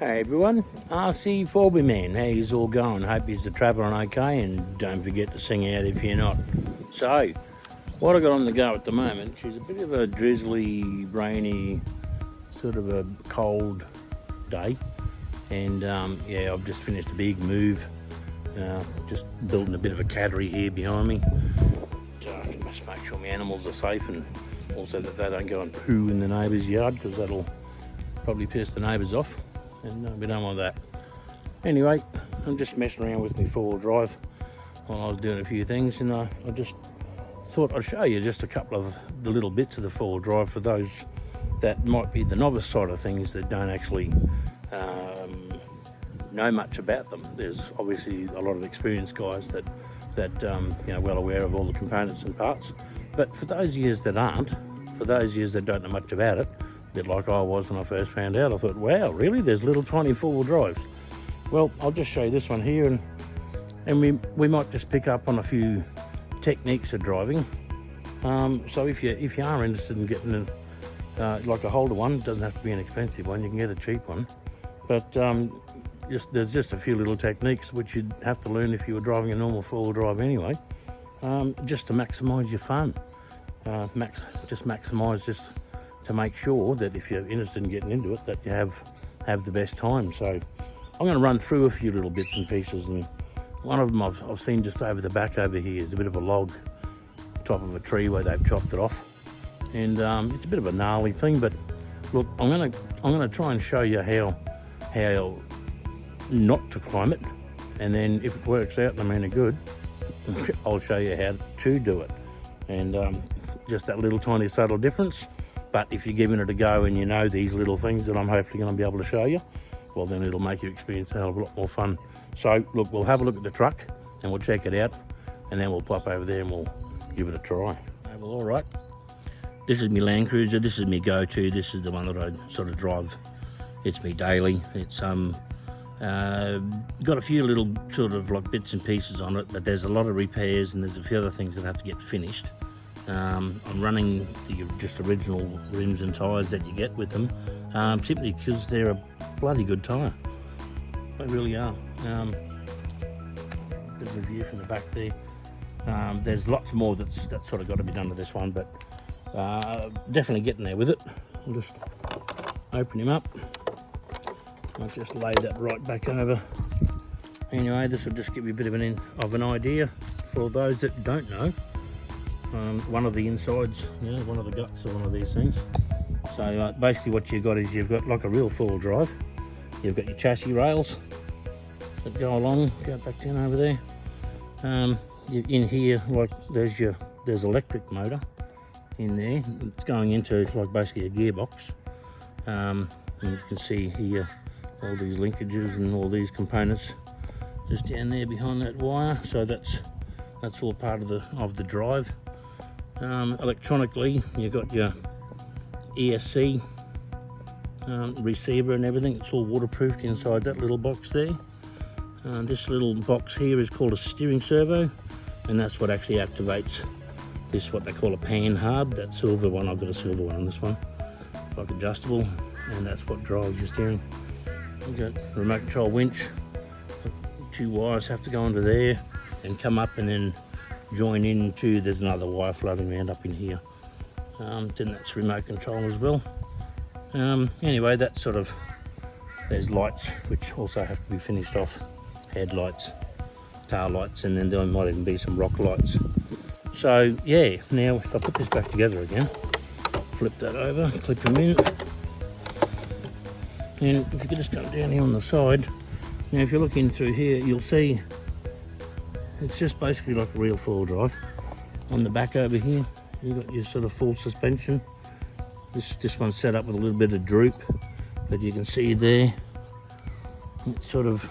Hey everyone, RC Forby Man, how yous all going? Hope yous are travelling okay, and don't forget to sing out if you're not. So, what I got on the go at the moment, she's a bit of a drizzly, rainy, sort of a cold day, and yeah, I've just finished a big move, just building a bit of a cattery here behind me. I can just make sure my animals are safe, and also that they don't go and poo in the neighbour's yard, because that'll probably piss the neighbours off. And we don't want that. Anyway, I'm just messing around with my four-wheel drive while I was doing a few things, and I just thought I'd show you just a couple of the little bits of the four-wheel drive for those that might be the novice side of things that don't actually know much about them. There's obviously a lot of experienced guys that you know, well aware of all the components and parts, but for those years that aren't, for those years that don't know much about it, a bit like I was when I first found out, I thought, wow, really? There's little tiny four-wheel drives. Well, I'll just show you this one here, and we might just pick up on a few techniques of driving. So if you are interested in getting like a Holder one, it doesn't have to be an expensive one, you can get a cheap one. But there's just a few little techniques which you'd have to learn if you were driving a normal four-wheel drive anyway, just to maximise your fun. Just maximise this, to make sure that if you're interested in getting into it, that you have the best time. So I'm going to run through a few little bits and pieces, and one of them I've seen just over the back over here is a bit of a log top of a tree where they've chopped it off, and it's a bit of a gnarly thing, but look, I'm going to try and show you how not to climb it, and then if it works out and I'm any good, I'll show you how to do it, and just that little tiny subtle difference. But if you're giving it a go and you know these little things that I'm hopefully going to be able to show you, well, then it'll make you experience a hell of a lot more fun. So look, we'll have a look at the truck and we'll check it out, and then we'll pop over there and we'll give it a try. Well, all right. This is my Land Cruiser. This is my go-to. This is the one that I sort of drive. It's me daily. It's got a few little sort of like bits and pieces on it, but there's a lot of repairs and there's a few other things that have to get finished. I'm running the just original rims and tyres that you get with them, simply because they're a bloody good tyre. They really are. Bit of a view from the back there. There's lots more that's sort of got to be done to this one, but definitely getting there with it. I'll just open him up. I'll just lay that right back over. Anyway, this will just give you a bit of an idea for those that don't know. One of the insides, you know, one of the guts of one of these things. So basically what you've got is you've got like a real four-wheel drive. You've got your chassis rails that go along, go back down over there. In here, like there's electric motor in there. It's going into like basically a gearbox. And you can see here all these linkages and all these components just down there behind that wire. So that's all part of the drive. Electronically, you've got your ESC receiver and everything. It's all waterproofed inside that little box there. This little box here is called a steering servo, and that's what actually activates this, what they call a pan hub. That silver one, I've got a silver one on this one, like adjustable, and that's what drives your steering. You've got remote control winch. Two wires have to go under there and come up and then join into, there's another wire floating around up in here. Then that's remote control as well. Anyway, that's sort of, there's lights which also have to be finished off, headlights, tail lights, and then there might even be some rock lights. So yeah, now if I put this back together again, flip that over, clip them in, and if you could just come down here on the side, now if you look in through here, you'll see it's just basically like a real four-wheel drive. On the back over here, you've got your sort of full suspension. This one's set up with a little bit of droop, but you can see there, it's sort of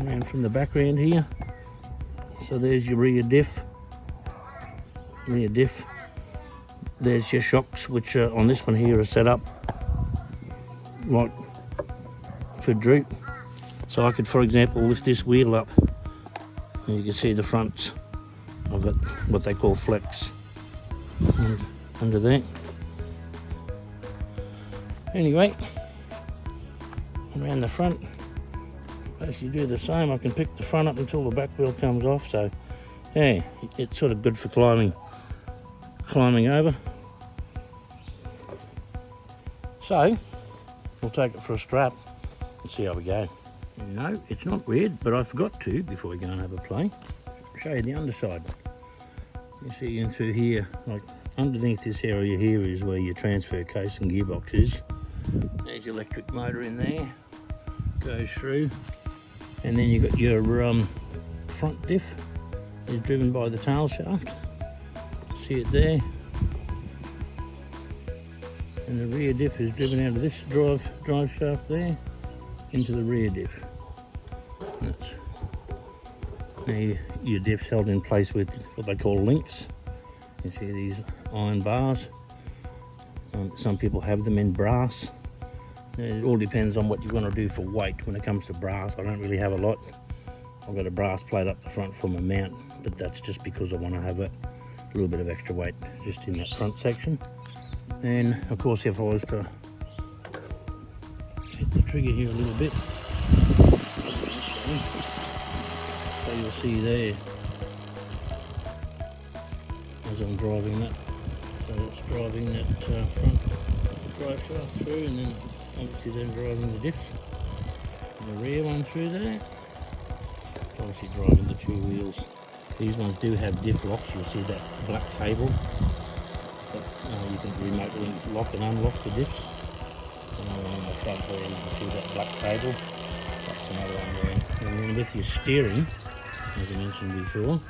around from the background here. So there's your rear diff. There's your shocks, which are, on this one here, are set up like for droop. So I could, for example, lift this wheel up, and you can see the fronts. I've got what they call flex under there. Anyway, around the front. Basically do the same. I can pick the front up until the back wheel comes off, so yeah, it's sort of good for climbing over. So we'll take it for a strap and see how we go. No, it's not weird, but I forgot to, before we go and have a play, show you the underside. You see in through here, like underneath this area here is where your transfer case and gearbox is. There's your electric motor in there, goes through, and then you've got your front diff is driven by the tail shaft. See it there, and the rear diff is driven out of this drive shaft there into the rear diff. That's, now your diff's held in place with what they call links. You see these iron bars. Some people have them in brass. It all depends on what you want to do for weight when it comes to brass. I don't really have a lot. I've got a brass plate up the front for my mount, but that's just because I want to have a little bit of extra weight just in that front section. And of course, if I was to hit the trigger here a little bit, so you'll see there as I'm driving that. So it's driving that front drive shaft through, and then obviously then driving the diff, and the rear one through there. Obviously driving the two wheels. These ones do have diff locks. You'll see that black cable. But, you can remotely lock and unlock the diffs. Another one on the front there, you can see that black cable. That's another one there. And then with your steering, as I mentioned before,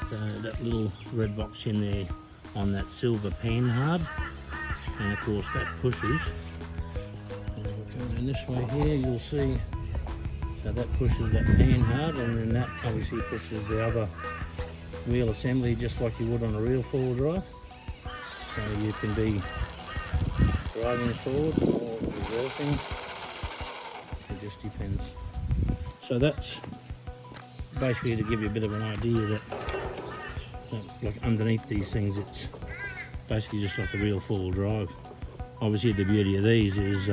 so that little red box in there on that silver panhard, and of course that pushes. And if we're coming this way here, you'll see, so that pushes that panhard, and then that obviously pushes the other wheel assembly just like you would on a real four-wheel drive. So you can be driving forward or reversing, it just depends. So that's basically to give you a bit of an idea that like underneath these things, it's basically just like a real four-wheel drive. Obviously the beauty of these is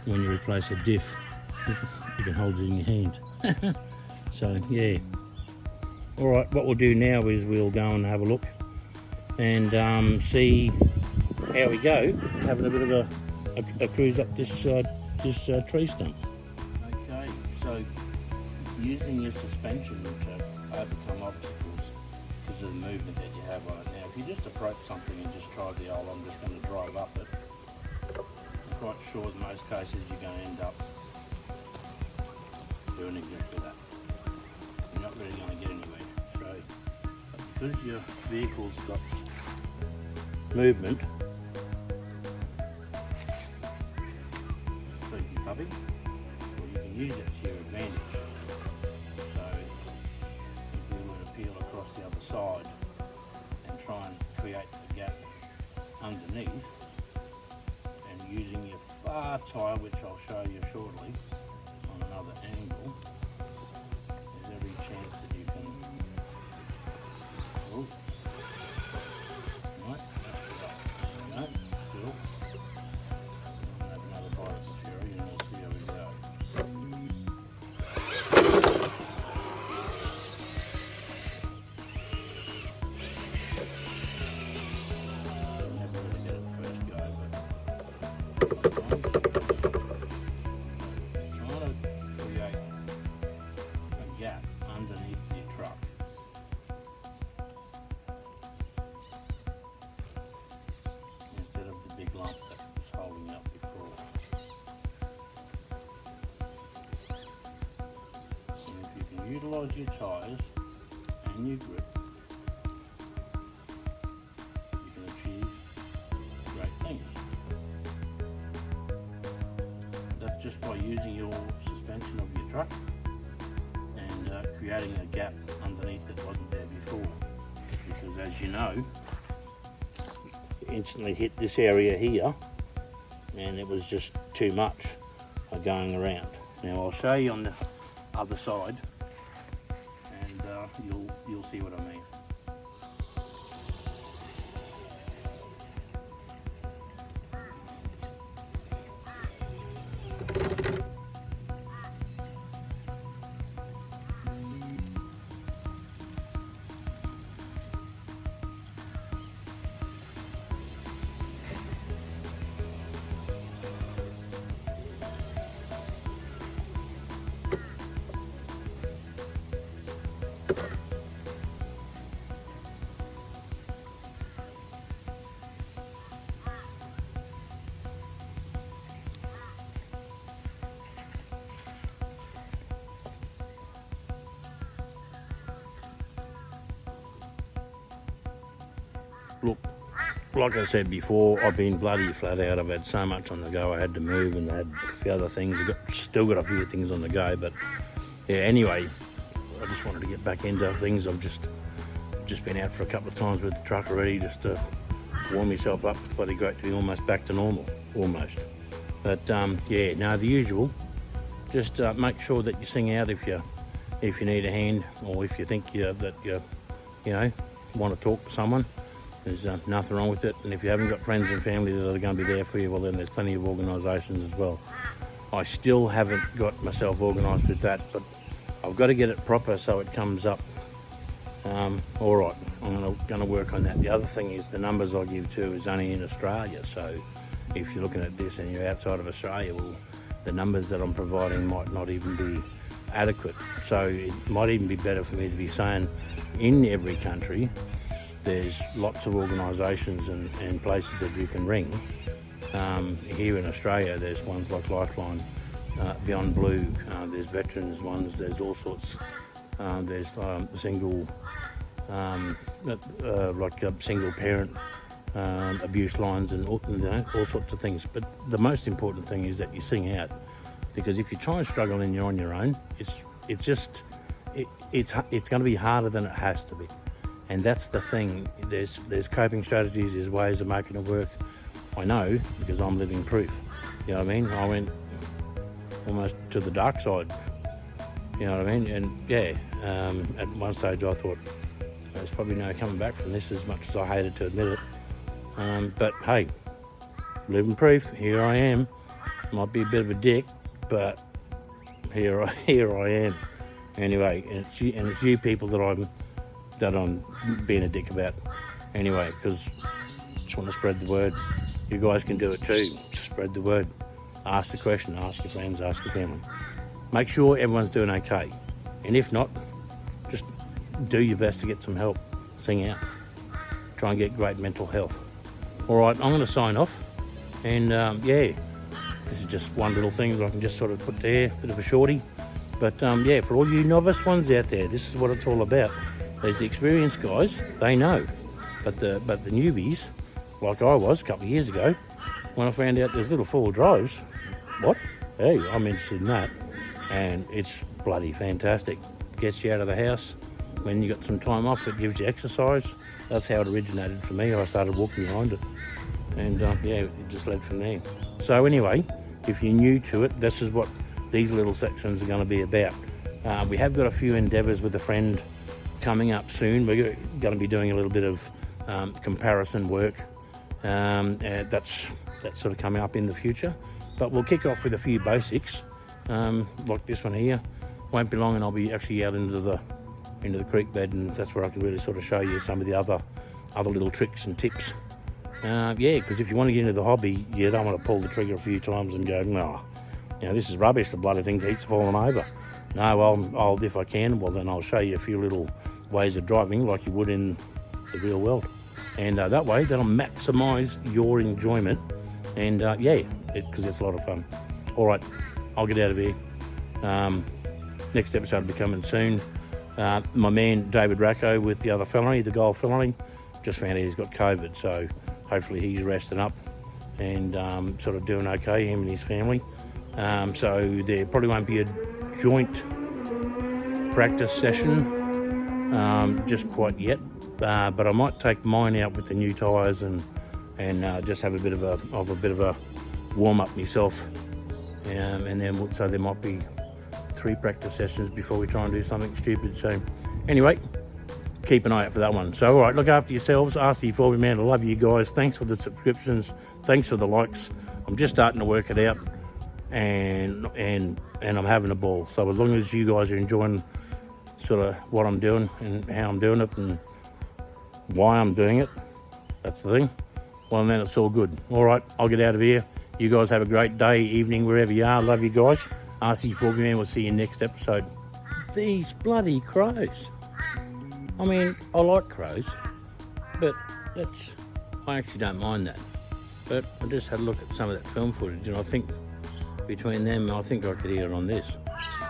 when you replace a diff, you can hold it in your hand. So yeah. Alright, what we'll do now is we'll go and have a look and see how we go, having a bit of a cruise up this tree stump. Okay, so using your suspension to overcome obstacles because of the movement that you have on it. Now, if you just approach something and just try the old, I'm just going to drive up it, I'm quite sure in most cases you're going to end up doing exactly that. You're not really going to get anywhere. So, because your vehicle's got movement, speaking puppy, well, you can use it to your advantage. So if you were to peel across the other side and try and create a gap underneath, and using your far tyre, which I'll show you shortly on another angle, there's every chance that you can. Oh. Right, no, still. I'll have another bite of the fury and we'll see how we go. Never really get it the first go, but trying to create a gap underneath your truck. Instead of the big lump that was holding it up before. And if you can utilise your tyres and your grip, you can achieve great things. That's just by using your suspension of your truck and creating a gap underneath that wasn't there before. Because as you know, instantly hit this area here and it was just too much going around. Now I'll show you on the other side and you'll see what I mean. Look, like I said before, I've been bloody flat out. I've had so much on the go. I had to move and I had a few other things. Still got a few things on the go, but yeah, anyway, I just wanted to get back into things. I've just been out for a couple of times with the truck already, just to warm myself up. It's bloody great to be almost back to normal, almost. But yeah, no, the usual. Just make sure that you sing out if you need a hand, or if you think that you know, want to talk to someone. There's nothing wrong with it. And if you haven't got friends and family that are going to be there for you, well, then there's plenty of organisations as well. I still haven't got myself organised with that, but I've got to get it proper so it comes up. All right, I'm going to work on that. The other thing is the numbers I give too is only in Australia. So if you're looking at this and you're outside of Australia, well, the numbers that I'm providing might not even be adequate. So it might even be better for me to be saying in every country, there's lots of organisations and places that you can ring. Here in Australia, there's ones like Lifeline, Beyond Blue, there's veterans ones, there's all sorts. There's single, single parent abuse lines and all sorts of things. But the most important thing is that you sing out, because if you try and struggle and you're on your own, it's going to be harder than it has to be. And that's the thing. There's coping strategies, there's ways of making it work. I know, because I'm living proof. You know what I mean? I went almost to the dark side. You know what I mean? And yeah, at one stage I thought there's probably no coming back from this, as much as I hated to admit it. But hey, living proof. Here I am. Might be a bit of a dick, but here I am. Anyway, and it's you people that I'm being a dick about. Anyway, because I just want to spread the word. You guys can do it too. Spread the word. Ask the question. Ask your friends. Ask your family. Make sure everyone's doing okay. And if not, just do your best to get some help. Sing out. Try and get great mental health. All right, I'm going to sign off. And yeah, this is just one little thing that I can just sort of put there, bit of a shorty. But yeah, for all you novice ones out there, this is what it's all about. There's the experienced guys, they know. But the newbies, like I was a couple of years ago, when I found out there's little four-wheel drives, what? Hey, I'm interested in that. And it's bloody fantastic. Gets you out of the house. When you got some time off, it gives you exercise. That's how it originated for me. I started walking behind it. And yeah, it just led from there. So anyway, if you're new to it, this is what these little sections are going to be about. We have got a few endeavours with a friend coming up soon. We're going to be doing a little bit of comparison work. That's sort of coming up in the future. But we'll kick off with a few basics, like this one here. Won't be long and I'll be actually out into the creek bed, and that's where I can really sort of show you some of the other little tricks and tips. Yeah, because if you want to get into the hobby, you don't want to pull the trigger a few times and go, no, you know, this is rubbish, the bloody thing keeps falling over. No, I'll if I can, well then I'll show you a few little ways of driving like you would in the real world. And that way, that'll maximise your enjoyment. And yeah, because it's a lot of fun. All right, I'll get out of here. Next episode will be coming soon. My man David Racco with the other felony, the golf felony, just found out he's got COVID, so hopefully he's resting up and sort of doing okay, him and his family. So there probably won't be a joint practice session just quite yet, but I might take mine out with the new tyres and just have a bit of a warm up myself, and then so there might be 3 practice sessions before we try and do something stupid. So anyway, keep an eye out for that one. So all right, look after yourselves. RC Forby Man, I love you guys. Thanks for the subscriptions, thanks for the likes. I'm just starting to work it out, and I'm having a ball. So as long as you guys are enjoying sort of what I'm doing and how I'm doing it and why I'm doing it, that's the thing, well then it's all good. All right, I'll get out of here. You guys have a great day, evening, wherever you are. Love you guys. RC Forby Man, we'll see you next episode. These bloody crows. I mean, I like crows, but I actually don't mind that. But I just had a look at some of that film footage, and I think between them, I think I could hear it on this.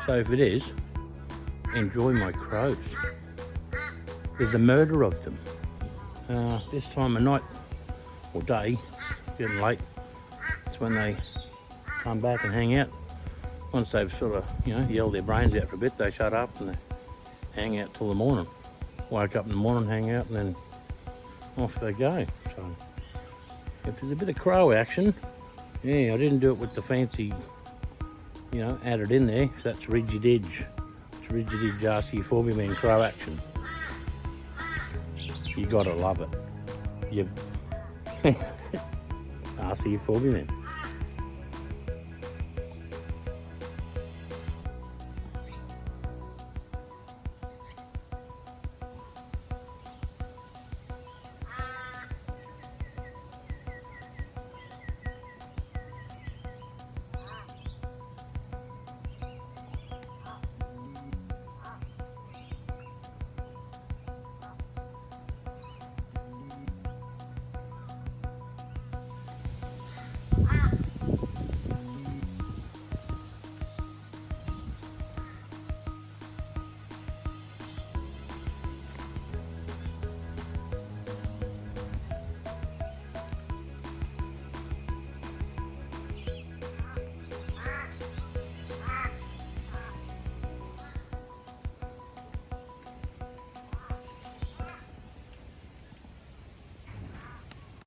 So if it is, enjoy my crows. There's a murder of them. This time of night or day, getting late, it's when they come back and hang out. Once they've sort of, yelled their brains out for a bit, they shut up and they hang out till the morning. Wake up in the morning, hang out, and then off they go. So if there's a bit of crow action, yeah, I didn't do it with the fancy, added in there. So that's rigid edge. It's rigid edge RC Forbuman crow action. You gotta love it. RC Forbuman.